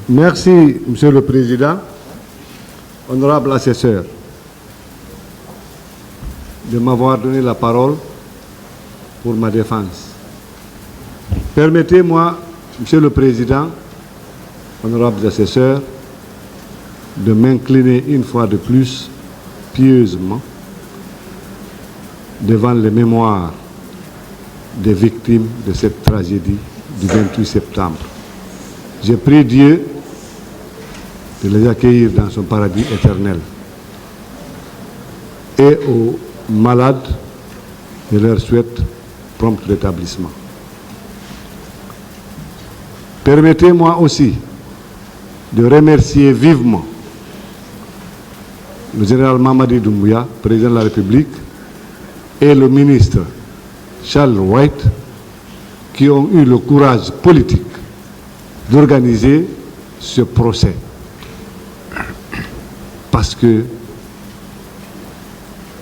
Merci, Monsieur le Président. Honorable assesseur, de m'avoir donné la parole pour ma défense. Permettez-moi, Monsieur le Président, honorables assesseurs, de m'incliner une fois de plus, pieusement, devant les mémoires des victimes de cette tragédie du 28 septembre. Je prie Dieu de les accueillir dans son paradis éternel. Et aux malades, je leur souhaite prompt rétablissement. Permettez-moi aussi de remercier vivement le général Mamadi Doumbouya, président de la République, et le ministre Charles White, qui ont eu le courage politique d'organiser ce procès. Parce que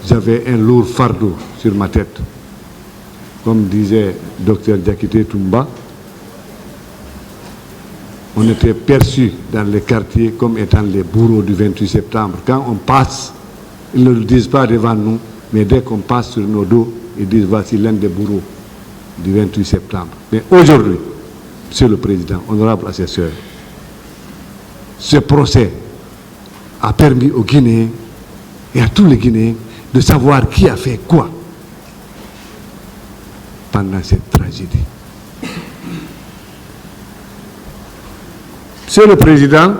j'avais un lourd fardeau sur ma tête. Comme disait Dr Diakité Toumba, on était perçus dans les quartiers comme étant les bourreaux du 28 septembre. Quand on passe, ils ne le disent pas devant nous, mais dès qu'on passe sur nos dos, ils disent voici l'un des bourreaux du 28 septembre. Mais aujourd'hui, Monsieur le Président, honorable assesseur, ce procès a permis aux Guinéens et à tous les Guinéens de savoir qui a fait quoi pendant cette tragédie. Monsieur le Président,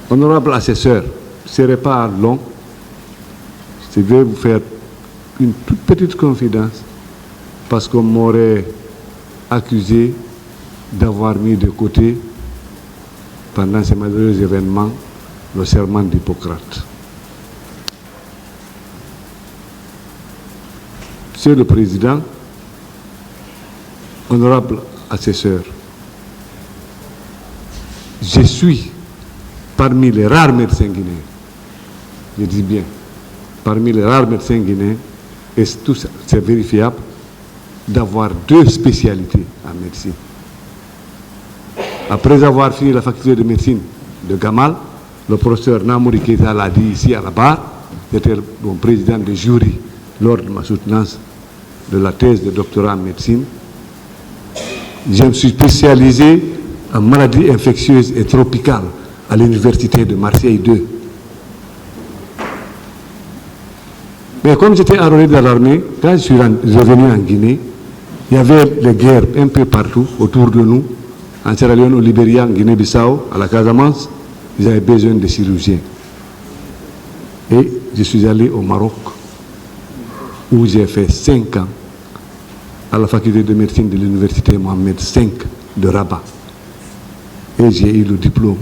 honorable assesseur, ce ne serait pas long. Je vais vous faire une toute petite confidence parce qu'on m'aurait accusé d'avoir mis de côté, pendant ces malheureux événements, le serment d'Hippocrate. Monsieur le Président, honorable assesseur, je suis parmi les rares médecins guinéens, je dis bien, parmi les rares médecins guinéens, et tout ça, c'est vérifiable, d'avoir 2 spécialités en médecine. Après avoir fini la faculté de médecine de Gamal, le professeur Namouri Keita l'a dit ici à la barre, j'étais mon président de jury lors de ma soutenance de la thèse de doctorat en médecine. Je me suis spécialisé en maladies infectieuses et tropicales à l'université de Marseille 2. Mais comme j'étais enrôlé dans l'armée, quand je suis revenu en Guinée, il y avait les guerres un peu partout autour de nous, en Sierra Leone, au Libéria, en Guinée-Bissau, à la Casamance. Ils avaient besoin de chirurgiens. Et je suis allé au Maroc, où j'ai fait 5 ans à la faculté de médecine de l'université Mohamed V de Rabat. Et j'ai eu le diplôme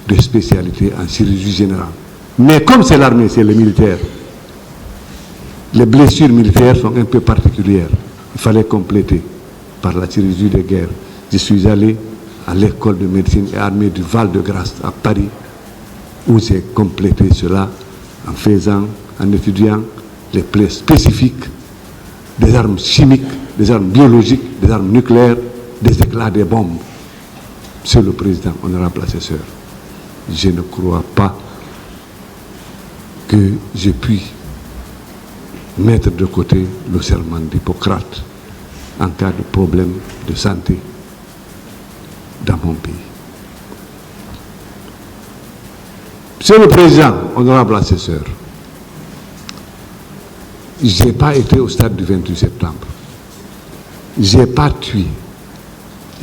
de spécialité en chirurgie générale. Mais comme c'est l'armée, c'est les militaires, les blessures militaires sont un peu particulières. Il fallait compléter par la chirurgie de guerre. Je suis allé à l'école de médecine et armée du Val-de-Grâce à Paris, où j'ai complété cela en étudiant les plaies spécifiques des armes chimiques, des armes biologiques, des armes nucléaires, des éclats des bombes. Monsieur le Président, honorable assesseur, je ne crois pas que je puis mettre de côté le serment d'Hippocrate en cas de problème de santé dans mon pays. Monsieur le Président, honorable assesseur, je n'ai pas été au stade du 28 septembre. Je n'ai pas tué,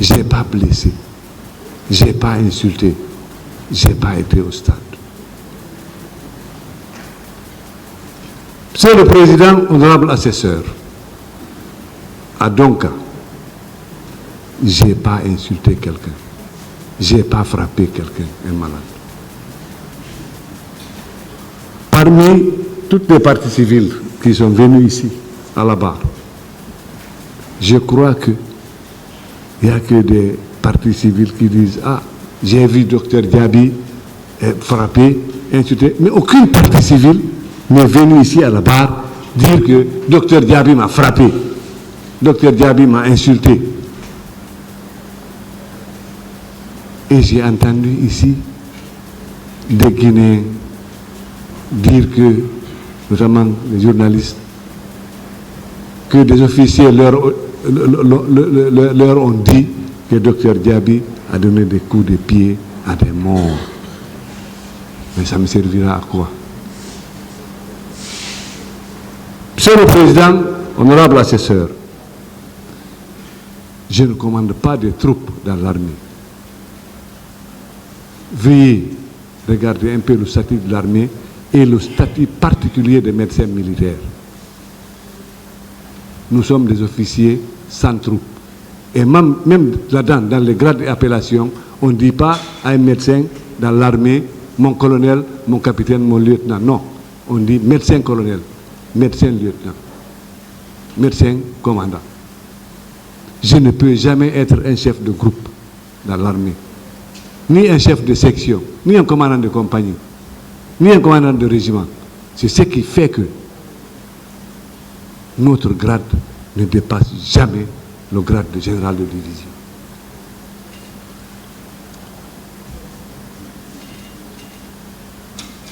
je n'ai pas blessé, je n'ai pas insulté, je n'ai pas été au stade. Monsieur le Président, honorable assesseur, à Donka, je n'ai pas insulté quelqu'un, je n'ai pas frappé quelqu'un, un malade. Parmi toutes les parties civiles qui sont venues ici, à la barre, je crois qu'il n'y a que des parties civiles qui disent « Ah, j'ai vu Dr Diaby frapper, insulter », mais aucune partie civile n'est venue ici à la barre dire que Dr Diaby m'a frappé, Dr Diaby m'a insulté. Et j'ai entendu ici des Guinéens dire que, notamment les journalistes, que des officiers leur ont dit que le docteur Diaby a donné des coups de pied à des morts. Mais ça me servira à quoi? Monsieur le Président, honorable assesseur, je ne commande pas de troupes dans l'armée. Veuillez regarder un peu le statut de l'armée et le statut particulier des médecins militaires. Nous sommes des officiers sans troupes. Et même là-dedans, dans les grades et appellations, on ne dit pas à un médecin dans l'armée, mon colonel, mon capitaine, mon lieutenant. Non, on dit médecin colonel, médecin lieutenant, médecin commandant. Je ne peux jamais être un chef de groupe dans l'armée, ni un chef de section, ni un commandant de compagnie, ni un commandant de régiment. C'est ce qui fait que notre grade ne dépasse jamais le grade de général de division.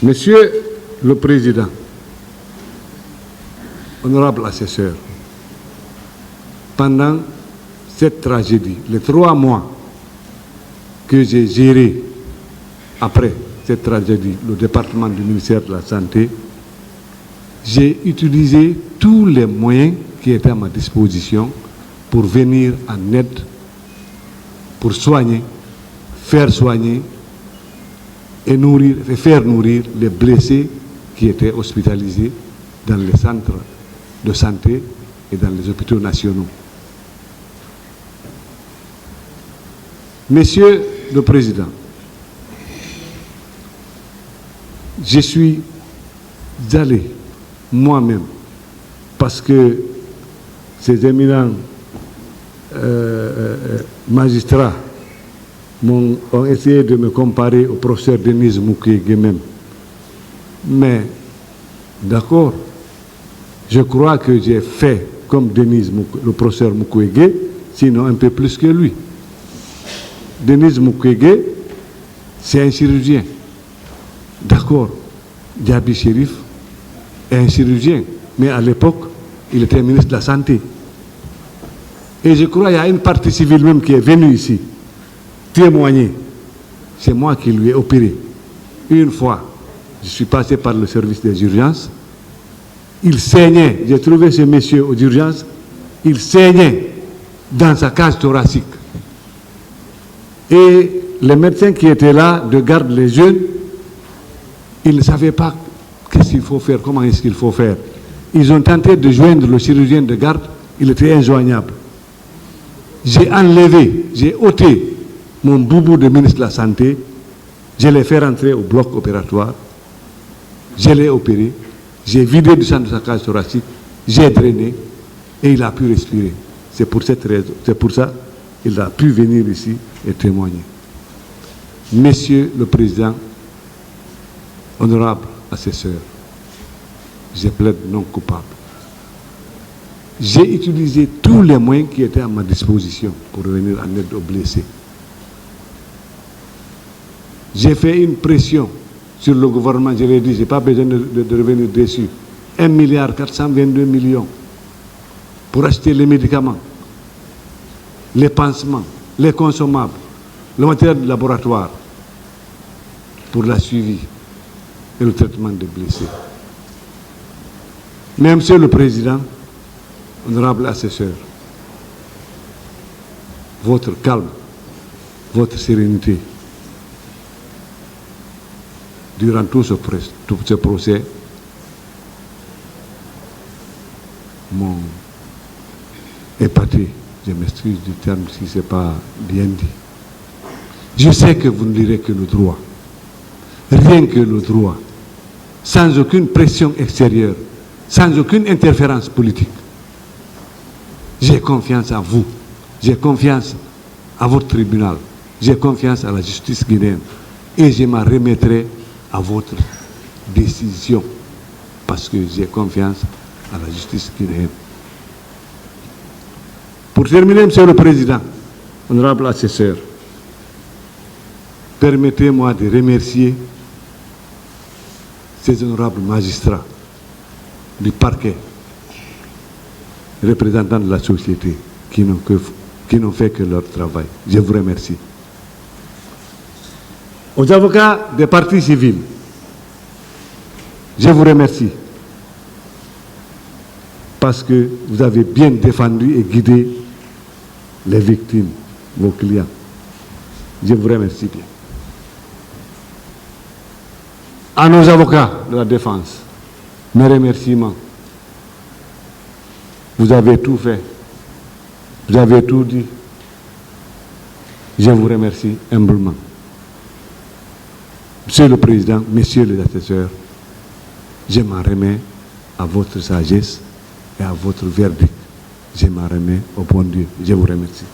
Monsieur le Président, honorable assesseur, pendant cette tragédie, les 3 mois que j'ai géré après cette tragédie, le département du ministère de la Santé, j'ai utilisé tous les moyens qui étaient à ma disposition pour venir en aide, pour soigner, faire soigner et nourrir, et faire nourrir les blessés qui étaient hospitalisés dans les centres de santé et dans les hôpitaux nationaux. Monsieur le Président, je suis allé moi-même, parce que ces éminents magistrats ont essayé de me comparer au professeur Denis Mukwege même. Mais, d'accord, je crois que j'ai fait comme Denis, le professeur Mukwege, sinon un peu plus que lui. Denis Mukwege, c'est un chirurgien. D'accord, Diaby Chérif est un chirurgien, mais à l'époque, il était ministre de la Santé. Et je crois qu'il y a une partie civile même qui est venue ici témoigner. C'est moi qui lui ai opéré. Une fois, je suis passé par le service des urgences. Il saignait. J'ai trouvé ce monsieur aux urgences. Il saignait dans sa cage thoracique. Et les médecins qui étaient là de garde les jeunes, ils ne savaient pas qu'est-ce qu'il faut faire, comment est-ce qu'il faut faire. Ils ont tenté de joindre le chirurgien de garde, il était injoignable. J'ai enlevé, j'ai ôté mon boubou de ministre de la Santé, je l'ai fait rentrer au bloc opératoire, je l'ai opéré, j'ai vidé du sang de sa cage thoracique, j'ai drainé et il a pu respirer. C'est pour cette raison, c'est pour ça qu'il a pu venir ici et témoigner. Monsieur le Président, honorable assesseur, je plaide non coupable. J'ai utilisé tous les moyens qui étaient à ma disposition pour venir en aide aux blessés. J'ai fait une pression sur le gouvernement, je l'ai dit, je n'ai pas besoin de revenir dessus. 1,422 milliard pour acheter les médicaments, les pansements, les consommables, le matériel de laboratoire pour la suivi et le traitement des blessés. Mais Monsieur le Président, honorable assesseur, votre calme, votre sérénité, durant tout ce procès, m'ont épaté. Je m'excuse du terme si ce n'est pas bien dit. Je sais que vous ne direz que le droit. Rien que le droit. Sans aucune pression extérieure. Sans aucune interférence politique. J'ai confiance en vous. J'ai confiance à votre tribunal. J'ai confiance à la justice guinéenne. Et je m'en remettrai à votre décision. Parce que j'ai confiance à la justice guinéenne. Pour terminer, Monsieur le Président, honorable assesseur, permettez-moi de remercier ces honorables magistrats du parquet, représentants de la société, qui n'ont fait que leur travail. Je vous remercie. Aux avocats des partis civils, je vous remercie parce que vous avez bien défendu et guidé les victimes, vos clients. Je vous remercie bien. À nos avocats de la défense, mes remerciements. Vous avez tout fait. Vous avez tout dit. Je vous remercie humblement. Monsieur le Président, messieurs les assesseurs, je m'en remets à votre sagesse et à votre verdict. Je m'en remets au bon Dieu. Je vous remercie.